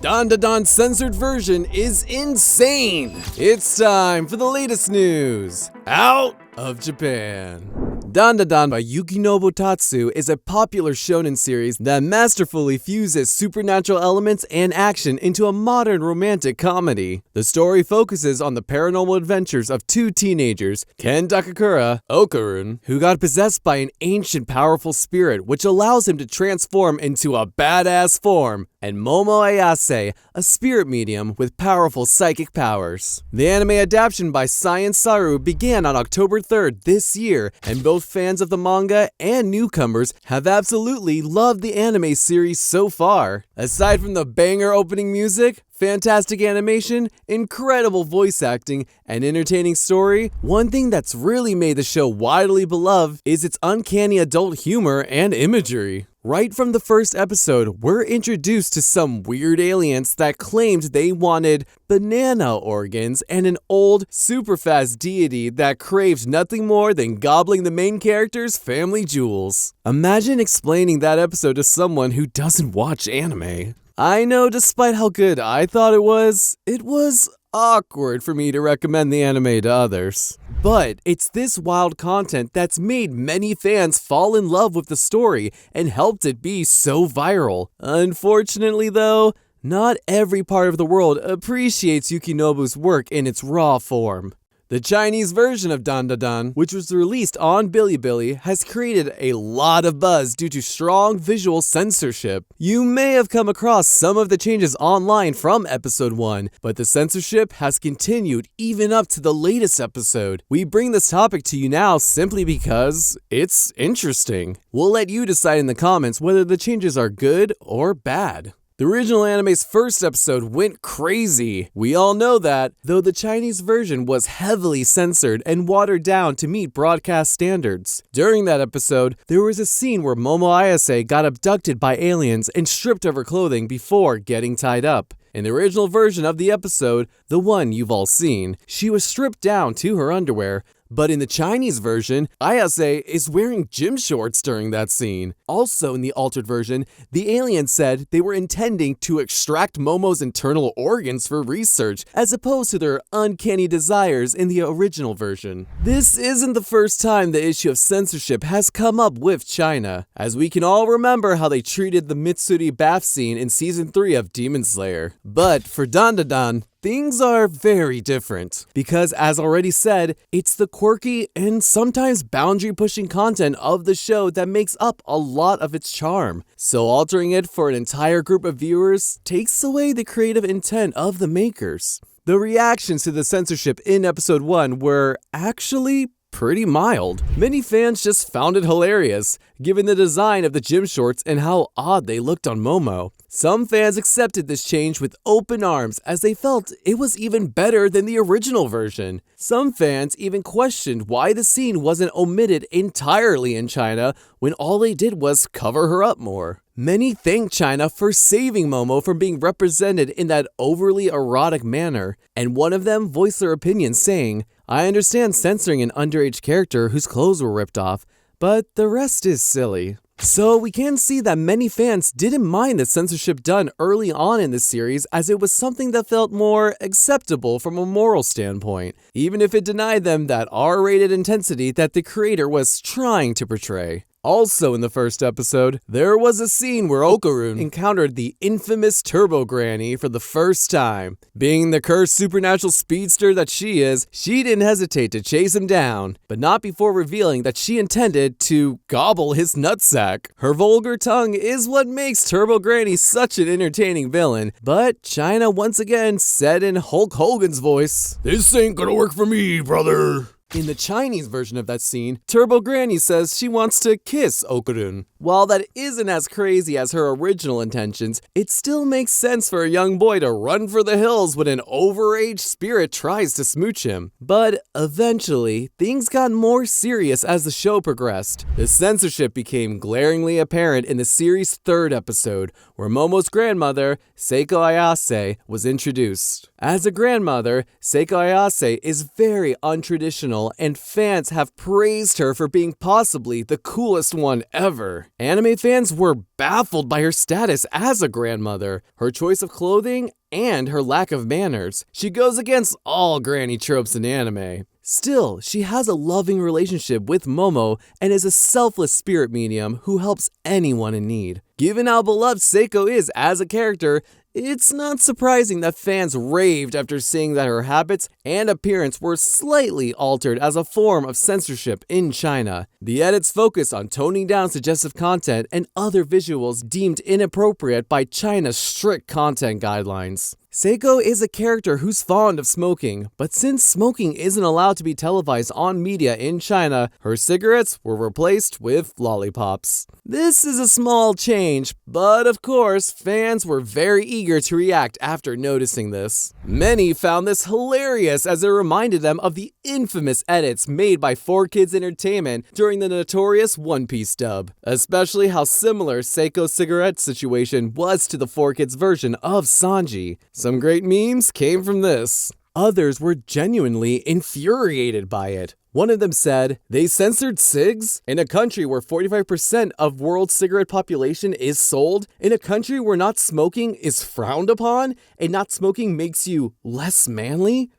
Dandadan's censored version is insane! It's time for the latest news out of Japan. Dandadan by Yukinobu Tatsu is a popular shonen series that masterfully fuses supernatural elements and action into a modern romantic comedy. The story focuses on the paranormal adventures of two teenagers, Ken Takakura, Okarun, who got possessed by an ancient powerful spirit which allows him to transform into a badass form, and Momo Ayase, a spirit medium with powerful psychic powers. The anime adaptation by Science Saru began on October 3rd this year, and both fans of the manga and newcomers have absolutely loved the anime series so far. Aside from the banger opening music, fantastic animation, incredible voice acting, and entertaining story, one thing that's really made the show widely beloved is its uncanny adult humor and imagery. Right from the first episode, we're introduced to some weird aliens that claimed they wanted banana organs and an old, super fast deity that craved nothing more than gobbling the main character's family jewels. Imagine explaining that episode to someone who doesn't watch anime. I know despite how good I thought it was awkward for me to recommend the anime to others. But it's this wild content that's made many fans fall in love with the story and helped it be so viral. Unfortunately though, not every part of the world appreciates Yukinobu's work in its raw form. The Chinese version of Dandadan, which was released on Bilibili, has created a lot of buzz due to strong visual censorship. You may have come across some of the changes online from episode 1, but the censorship has continued even up to the latest episode. We bring this topic to you now simply because it's interesting. We'll let you decide in the comments whether the changes are good or bad. The original anime's first episode went crazy. We all know that, though the Chinese version was heavily censored and watered down to meet broadcast standards. During that episode, there was a scene where Momo Ayase got abducted by aliens and stripped of her clothing before getting tied up. In the original version of the episode, the one you've all seen, she was stripped down to her underwear. But in the Chinese version, Ayase is wearing gym shorts during that scene. Also in the altered version, the aliens said they were intending to extract Momo's internal organs for research, as opposed to their uncanny desires in the original version. This isn't the first time the issue of censorship has come up with China, as we can all remember how they treated the Mitsuri bath scene in Season 3 of Demon Slayer. But for Dandadan, things are very different, because as already said, it's the quirky and sometimes boundary-pushing content of the show that makes up a lot of its charm. So altering it for an entire group of viewers takes away the creative intent of the makers. The reactions to the censorship in episode 1 were actually pretty mild. Many fans just found it hilarious, given the design of the gym shorts and how odd they looked on Momo. Some fans accepted this change with open arms as they felt it was even better than the original version. Some fans even questioned why the scene wasn't omitted entirely in China when all they did was cover her up more. Many thanked China for saving Momo from being represented in that overly erotic manner, and one of them voiced their opinion saying, "I understand censoring an underage character whose clothes were ripped off, but the rest is silly." So we can see that many fans didn't mind the censorship done early on in the series, as it was something that felt more acceptable from a moral standpoint, even if it denied them that R-rated intensity that the creator was trying to portray. Also in the first episode, there was a scene where Okarun encountered the infamous Turbo Granny for the first time. Being the cursed supernatural speedster that she is, she didn't hesitate to chase him down, but not before revealing that she intended to gobble his nutsack. Her vulgar tongue is what makes Turbo Granny such an entertaining villain, but China once again said in Hulk Hogan's voice, "This ain't gonna work for me, brother." In the Chinese version of that scene, Turbo Granny says she wants to kiss Okarun. While that isn't as crazy as her original intentions, it still makes sense for a young boy to run for the hills when an overaged spirit tries to smooch him. But eventually, things got more serious as the show progressed. The censorship became glaringly apparent in the series' third episode, where Momo's grandmother, Seiko Ayase, was introduced. As a grandmother, Seiko Ayase is very untraditional, and fans have praised her for being possibly the coolest one ever. Anime fans were baffled by her status as a grandmother, her choice of clothing, and her lack of manners. She goes against all granny tropes in anime. Still, she has a loving relationship with Momo and is a selfless spirit medium who helps anyone in need. Given how beloved Seiko is as a character, it's not surprising that fans raved after seeing that her habits and appearance were slightly altered as a form of censorship in China. The edits focus on toning down suggestive content and other visuals deemed inappropriate by China's strict content guidelines. Seiko is a character who's fond of smoking, but since smoking isn't allowed to be televised on media in China, her cigarettes were replaced with lollipops. This is a small change, but of course, fans were very eager to react after noticing this. Many found this hilarious as it reminded them of the infamous edits made by 4Kids Entertainment during the notorious One Piece dub, especially how similar Seiko's cigarette situation was to the 4Kids version of Sanji. Some great memes came from this. Others were genuinely infuriated by it. One of them said, "They censored cigs? In a country where 45% of world cigarette population is sold? In a country where not smoking is frowned upon? And not smoking makes you less manly?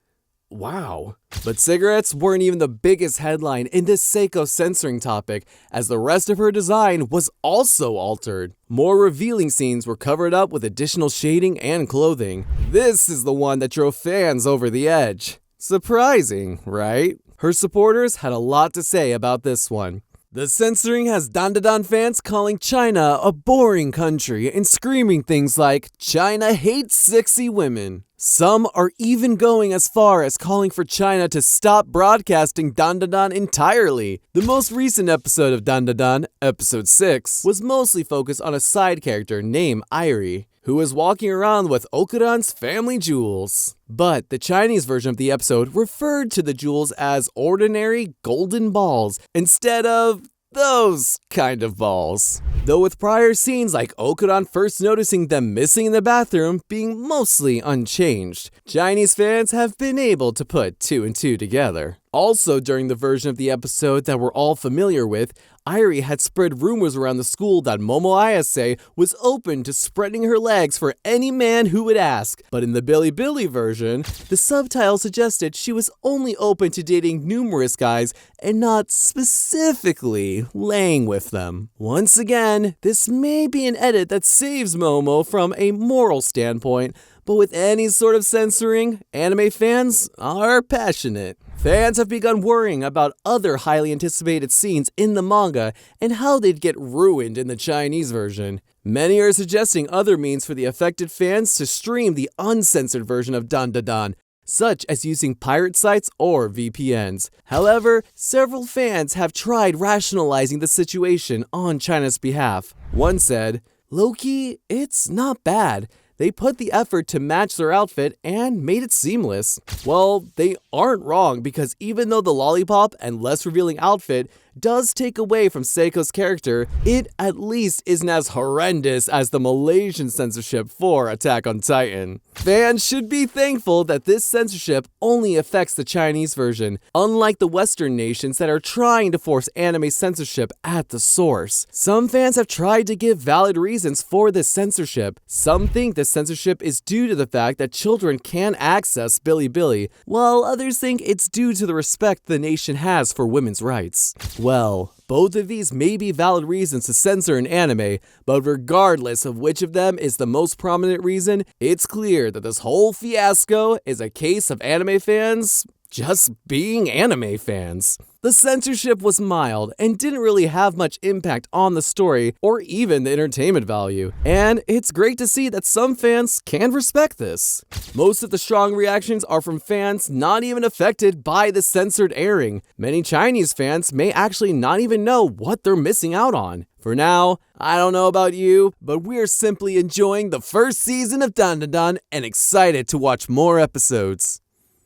Wow." But cigarettes weren't even the biggest headline in this Seiko censoring topic, as the rest of her design was also altered. More revealing scenes were covered up with additional shading and clothing. This is the one that drove fans over the edge. Surprising, right? Her supporters had a lot to say about this one. The censoring has Dandadan fans calling China a boring country and screaming things like, "China hates sexy women." Some are even going as far as calling for China to stop broadcasting Dandadan entirely. The most recent episode of Dandadan, episode 6, was mostly focused on a side character named Airi, who was walking around with Okuran's family jewels. But the Chinese version of the episode referred to the jewels as ordinary golden balls instead of those kind of balls. Though with prior scenes like Okuran first noticing them missing in the bathroom being mostly unchanged, Chinese fans have been able to put two and two together. Also, during the version of the episode that we're all familiar with, Airi had spread rumors around the school that Momo Ayase was open to spreading her legs for any man who would ask. But in the Bilibili version, the subtitle suggested she was only open to dating numerous guys and not specifically laying with them. Once again, this may be an edit that saves Momo from a moral standpoint, but with any sort of censoring, anime fans are passionate. Fans have begun worrying about other highly anticipated scenes in the manga and how they'd get ruined in the Chinese version. Many are suggesting other means for the affected fans to stream the uncensored version of Dandadan, such as using pirate sites or VPNs. However, several fans have tried rationalizing the situation on China's behalf. One said, "Low-key, it's not bad. They put the effort to match their outfit and made it seamless." Well, they aren't wrong, because even though the lollipop and less revealing outfit does take away from Seiko's character, it at least isn't as horrendous as the Malaysian censorship for Attack on Titan. Fans should be thankful that this censorship only affects the Chinese version, unlike the Western nations that are trying to force anime censorship at the source. Some fans have tried to give valid reasons for this censorship. Some think the censorship is due to the fact that children can access Bilibili, while others think it's due to the respect the nation has for women's rights. Well, both of these may be valid reasons to censor an anime, but regardless of which of them is the most prominent reason, it's clear that this whole fiasco is a case of anime fans just being anime fans. The censorship was mild and didn't really have much impact on the story or even the entertainment value, and it's great to see that some fans can respect this. Most of the strong reactions are from fans not even affected by the censored airing. Many Chinese fans may actually not even know what they're missing out on. For now, I don't know about you, but we're simply enjoying the first season of Dandadan and excited to watch more episodes.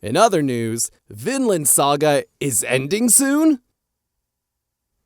In other news, Vinland Saga is ending soon?